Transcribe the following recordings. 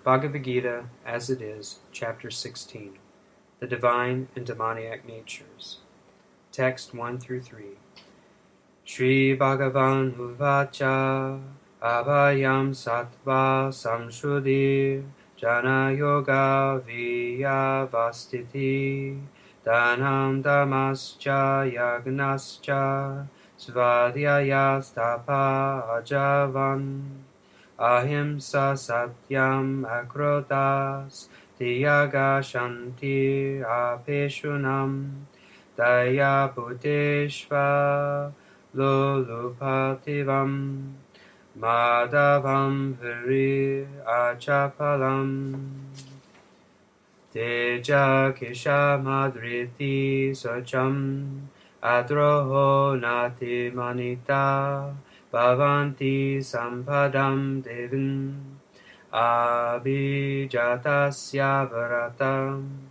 Bhagavad Gita, as it is, Chapter 16, The Divine and Demoniac Natures. Text 1 through 3. Shri Bhagavan Uvacha Abhayam Sattva Samshuddhir Jana Yoga Viyavastiti Dhanam Dhamascha Yagnascha Svadhyayastapa Ajavan Ahimsa Satyam Akrotas Tiyaga Shanti Apeshunam Daya Bhuteshva Lulupativam Madhavam Viri Achapalam Teja Kisha Madriti Sacham Adroho Nati Manita Bhavanti Sampadam Devin Abhijatasya Varatam.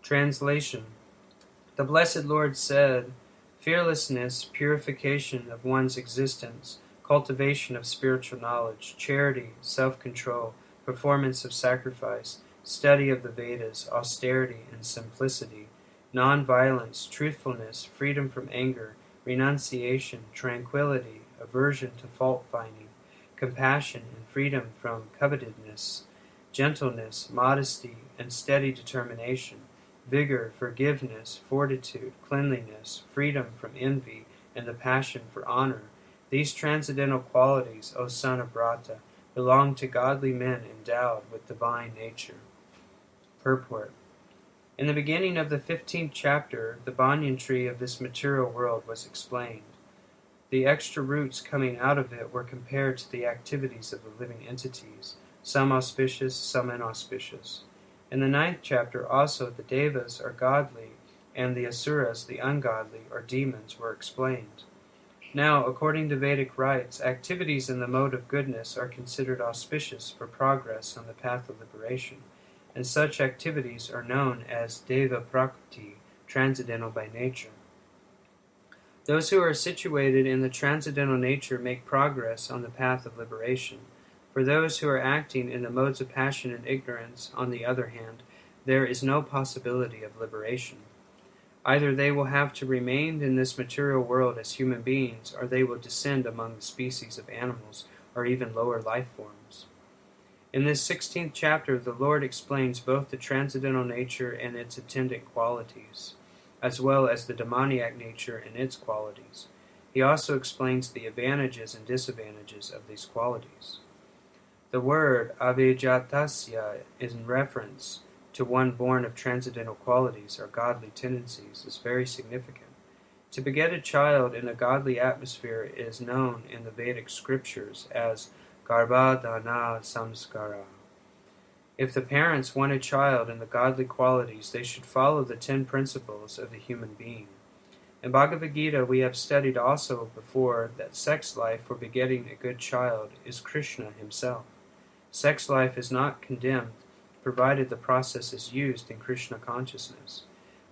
Translation. The Blessed Lord said, fearlessness, purification of one's existence, cultivation of spiritual knowledge, charity, self-control, performance of sacrifice, study of the Vedas, austerity and simplicity, non-violence, truthfulness, freedom from anger, renunciation, tranquility, aversion to fault-finding, compassion and freedom from covetousness, gentleness, modesty, and steady determination, vigor, forgiveness, fortitude, cleanliness, freedom from envy, and the passion for honor. These transcendental qualities, O son of Brata, belong to godly men endowed with divine nature. Purport. In the beginning of the 15th chapter, the banyan tree of this material world was explained. The extra roots coming out of it were compared to the activities of the living entities, some auspicious, some inauspicious. In the 9th chapter also the devas are godly, and the asuras, the ungodly, or demons, were explained. Now, according to Vedic rites, activities in the mode of goodness are considered auspicious for progress on the path of liberation, and such activities are known as deva prakriti, transcendental by nature. Those who are situated in the transcendental nature make progress on the path of liberation. For those who are acting in the modes of passion and ignorance, on the other hand, there is no possibility of liberation. Either they will have to remain in this material world as human beings, or they will descend among the species of animals, or even lower life forms. In this 16th chapter, the Lord explains both the transcendental nature and its attendant qualities, as well as the demoniac nature and its qualities. He also explains the advantages and disadvantages of these qualities. The word Abhijatasya in reference to one born of transcendental qualities or godly tendencies is very significant. To beget a child in a godly atmosphere is known in the Vedic scriptures as Garbhadhana Samskara. If the parents want a child in the godly qualities, they should follow the 10 principles of the human being. In Bhagavad Gita, we have studied also before that sex life for begetting a good child is Krishna himself. Sex life is not condemned, provided the process is used in Krishna consciousness.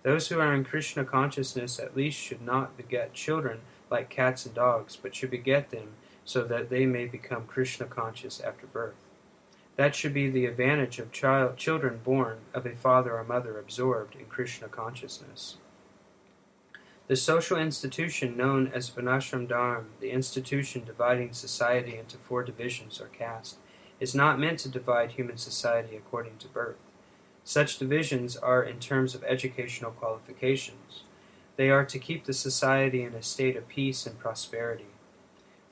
Those who are in Krishna consciousness at least should not beget children like cats and dogs, but should beget them so that they may become Krishna conscious after birth. That should be the advantage of children born of a father or mother absorbed in Krishna consciousness. The social institution known as Varnashram Dharma, the institution dividing society into 4 divisions or castes, is not meant to divide human society according to birth. Such divisions are in terms of educational qualifications. They are to keep the society in a state of peace and prosperity.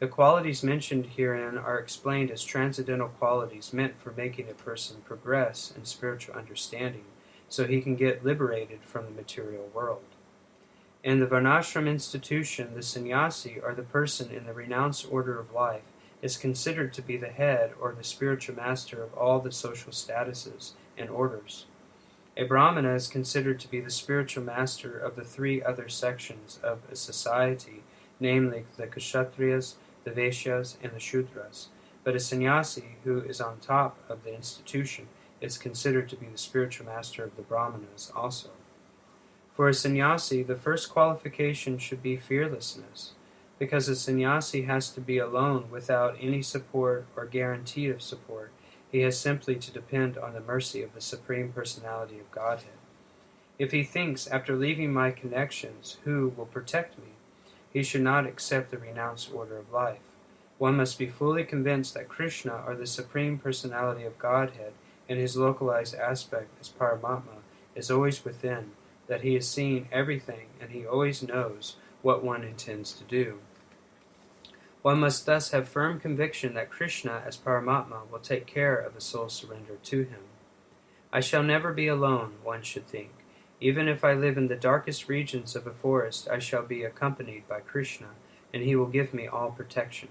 The qualities mentioned herein are explained as transcendental qualities meant for making a person progress in spiritual understanding, so he can get liberated from the material world. In the Varnashram institution, the sannyasi, or the person in the renounced order of life, is considered to be the head or the spiritual master of all the social statuses and orders. A brahmana is considered to be the spiritual master of the 3 other sections of a society, namely the kshatriyas, the vaishyas, and the shudras. But a sannyasi, who is on top of the institution, is considered to be the spiritual master of the brahmanas also. For a sannyasi, the first qualification should be fearlessness, because a sannyasi has to be alone without any support or guarantee of support. He has simply to depend on the mercy of the Supreme Personality of Godhead. If he thinks, after leaving my connections, who will protect me, he should not accept the renounced order of life. One must be fully convinced that Krishna, or the Supreme Personality of Godhead, in his localized aspect as Paramatma, is always within, that he is seeing everything, and he always knows what one intends to do. One must thus have firm conviction that Krishna, as Paramatma, will take care of the soul's surrender to him. I shall never be alone, one should think. Even if I live in the darkest regions of a forest, I shall be accompanied by Krishna, and he will give me all protection.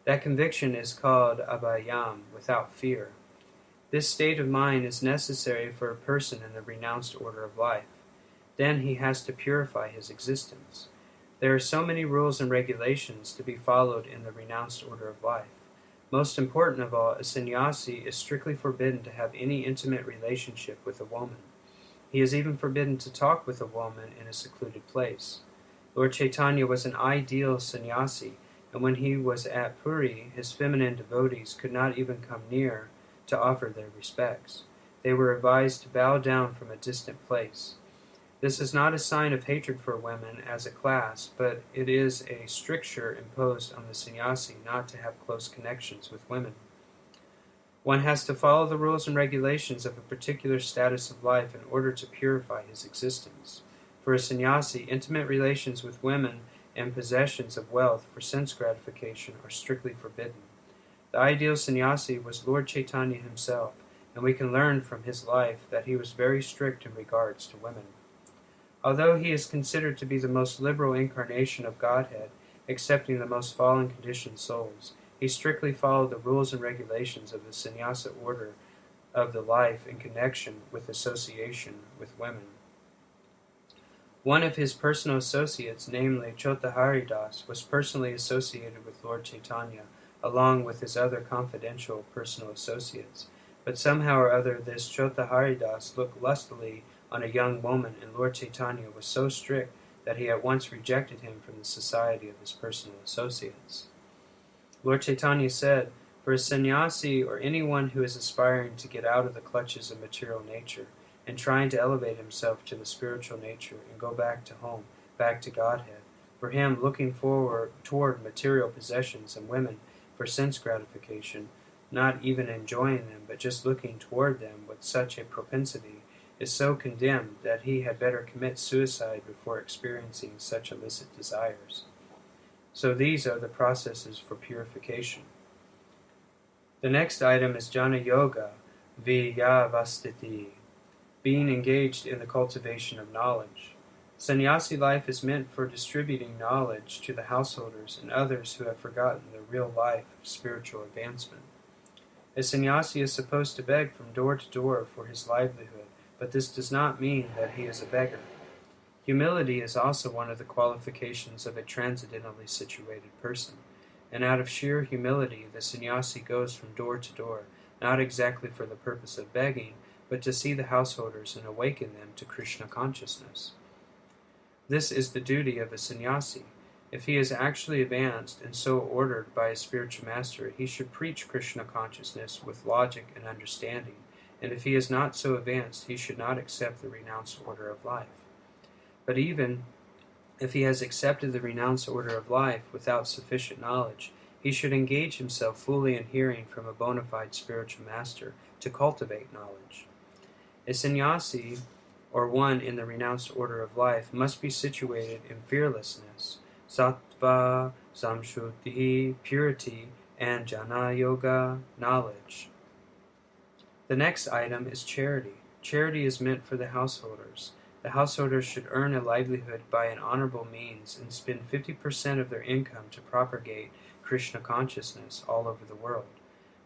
That conviction is called abhayam, without fear. This state of mind is necessary for a person in the renounced order of life. Then he has to purify his existence. There are so many rules and regulations to be followed in the renounced order of life. Most important of all, a sannyasi is strictly forbidden to have any intimate relationship with a woman. He is even forbidden to talk with a woman in a secluded place. Lord Chaitanya was an ideal sannyasi, and when he was at Puri, his feminine devotees could not even come near to offer their respects. They were advised to bow down from a distant place. This is not a sign of hatred for women as a class, but it is a stricture imposed on the sannyasi not to have close connections with women. One has to follow the rules and regulations of a particular status of life in order to purify his existence. For a sannyasi, intimate relations with women and possessions of wealth for sense gratification are strictly forbidden. The ideal sannyasi was Lord Chaitanya himself, and we can learn from his life that he was very strict in regards to women. Although he is considered to be the most liberal incarnation of Godhead, accepting the most fallen conditioned souls, he strictly followed the rules and regulations of the sannyasa order of the life in connection with association with women. One of his personal associates, namely Chota Haridas, was personally associated with Lord Chaitanya, along with his other confidential personal associates. But somehow or other this Chota Haridas looked lustily on a young woman, and Lord Chaitanya was so strict that he at once rejected him from the society of his personal associates. Lord Chaitanya said, "For a sannyasi or anyone who is aspiring to get out of the clutches of material nature and trying to elevate himself to the spiritual nature and go back to home, back to Godhead, for him looking forward toward material possessions and women for sense gratification, not even enjoying them, but just looking toward them with such a propensity, is so condemned that he had better commit suicide before experiencing such illicit desires." So these are the processes for purification. The next item is Jnana Yoga, Vijnavastiti, being engaged in the cultivation of knowledge. Sannyasi life is meant for distributing knowledge to the householders and others who have forgotten the real life of spiritual advancement. A sannyasi is supposed to beg from door to door for his livelihood, but this does not mean that he is a beggar. Humility is also one of the qualifications of a transcendentally situated person, and out of sheer humility the sannyasi goes from door to door, not exactly for the purpose of begging, but to see the householders and awaken them to Krishna consciousness. This is the duty of a sannyasi. If he is actually advanced and so ordered by a spiritual master, he should preach Krishna consciousness with logic and understanding, and if he is not so advanced, he should not accept the renounced order of life. But even if he has accepted the renounced order of life without sufficient knowledge, he should engage himself fully in hearing from a bona fide spiritual master to cultivate knowledge. A sannyasi, or one in the renounced order of life, must be situated in fearlessness, sattva, samshuddhi, purity, and jnana yoga, knowledge. The next item is charity. Charity is meant for the householders. The householders should earn a livelihood by an honorable means and spend 50% of their income to propagate Krishna consciousness all over the world.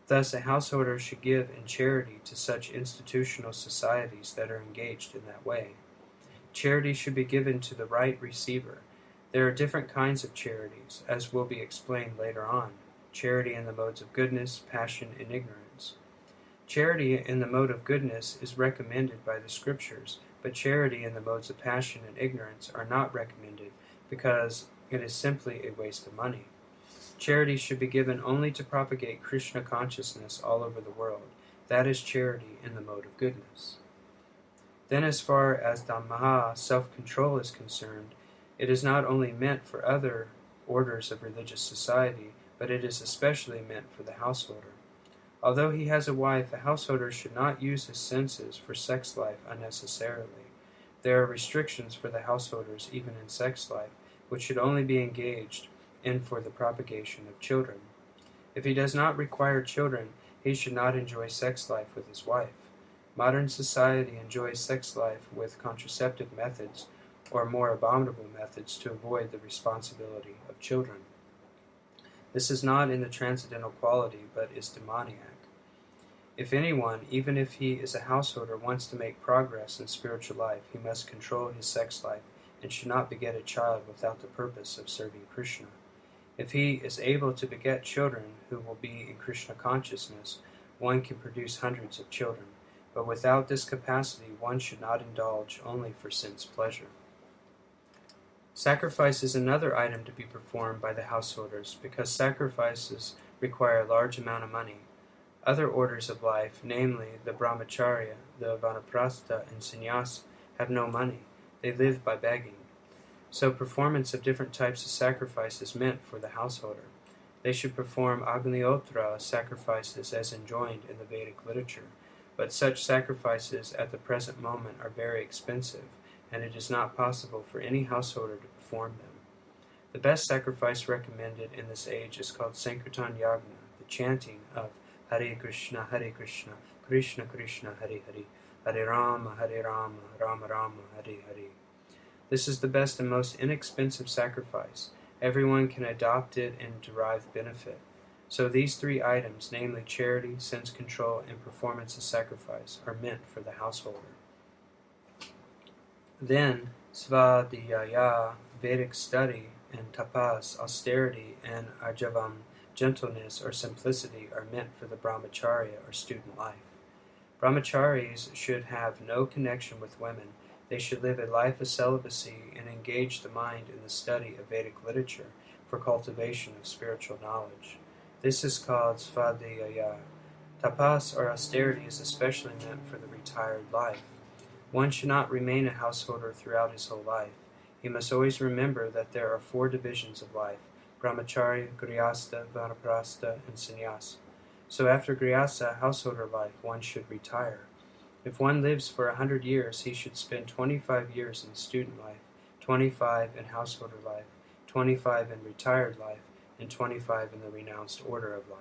Thus, a householder should give in charity to such institutional societies that are engaged in that way. Charity should be given to the right receiver. There are different kinds of charities, as will be explained later on. Charity in the modes of goodness, passion, and ignorance. Charity in the mode of goodness is recommended by the scriptures, but charity in the modes of passion and ignorance are not recommended because it is simply a waste of money. Charity should be given only to propagate Krishna consciousness all over the world. That is charity in the mode of goodness. Then as far as Dhammaha, self-control, is concerned, it is not only meant for other orders of religious society, but it is especially meant for the householder. Although he has a wife, a householder should not use his senses for sex life unnecessarily. There are restrictions for the householders even in sex life, which should only be engaged in for the propagation of children. If he does not require children, he should not enjoy sex life with his wife. Modern society enjoys sex life with contraceptive methods or more abominable methods to avoid the responsibility of children. This is not in the transcendental quality, but is demoniac. If anyone, even if he is a householder, wants to make progress in spiritual life, he must control his sex life and should not beget a child without the purpose of serving Krishna. If he is able to beget children who will be in Krishna consciousness, one can produce hundreds of children. But without this capacity, one should not indulge only for sense pleasure. Sacrifice is another item to be performed by the householders, because sacrifices require a large amount of money. Other orders of life, namely the brahmacharya, the vanaprastha, and sannyas, have no money. They live by begging. So performance of different types of sacrifice is meant for the householder. They should perform Agnihotra sacrifices as enjoined in the Vedic literature, but such sacrifices at the present moment are very expensive, and it is not possible for any householder to perform them. The best sacrifice recommended in this age is called Sankirtan Yagna, the chanting of Hare Krishna, Krishna Krishna, Hare Hare, Hare Rama, Rama Rama, Hare Hare. This is the best and most inexpensive sacrifice. Everyone can adopt it and derive benefit. So these three items, namely charity, sense control, and performance of sacrifice, are meant for the householder. Then, svadhyaya, Vedic study, and tapas, austerity, and arjavam, gentleness or simplicity, are meant for the brahmacharya or student life. Brahmacharis should have no connection with women. They should live a life of celibacy and engage the mind in the study of Vedic literature for cultivation of spiritual knowledge. This is called svadhyaya. Tapas or austerity is especially meant for the retired life. One should not remain a householder throughout his whole life. He must always remember that there are 4 divisions of life: brahmacharya, grihastha, vanaprastha, and sannyas. So after grihastha, householder life, one should retire. If one lives for 100 years, he should spend 25 years in student life, 25 in householder life, 25 in retired life, and 25 in the renounced order of life.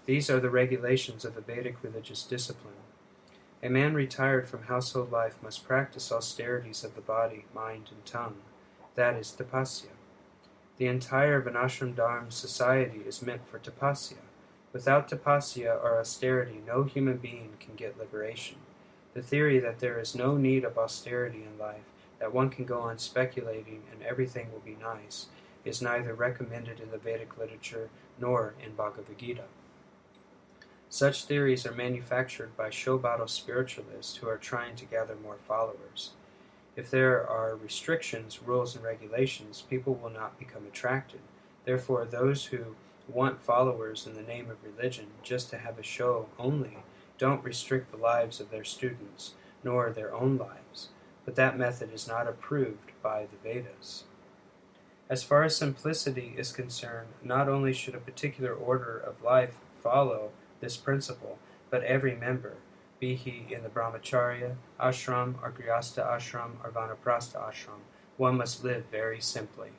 These are the regulations of the Vedic religious discipline. A man retired from household life must practice austerities of the body, mind, and tongue. That is tapasya. The entire Varnashram Dharma society is meant for tapasya. Without tapasya or austerity, no human being can get liberation. The theory that there is no need of austerity in life, that one can go on speculating and everything will be nice, is neither recommended in the Vedic literature nor in Bhagavad Gita. Such theories are manufactured by show-bottle spiritualists who are trying to gather more followers. If there are restrictions, rules, and regulations, people will not become attracted. Therefore, those who want followers in the name of religion just to have a show only don't restrict the lives of their students, nor their own lives. But that method is not approved by the Vedas. As far as simplicity is concerned, not only should a particular order of life follow this principle, but every member, be he in the brahmacharya ashram or grihastha ashram or vanaprastha ashram, one must live very simply.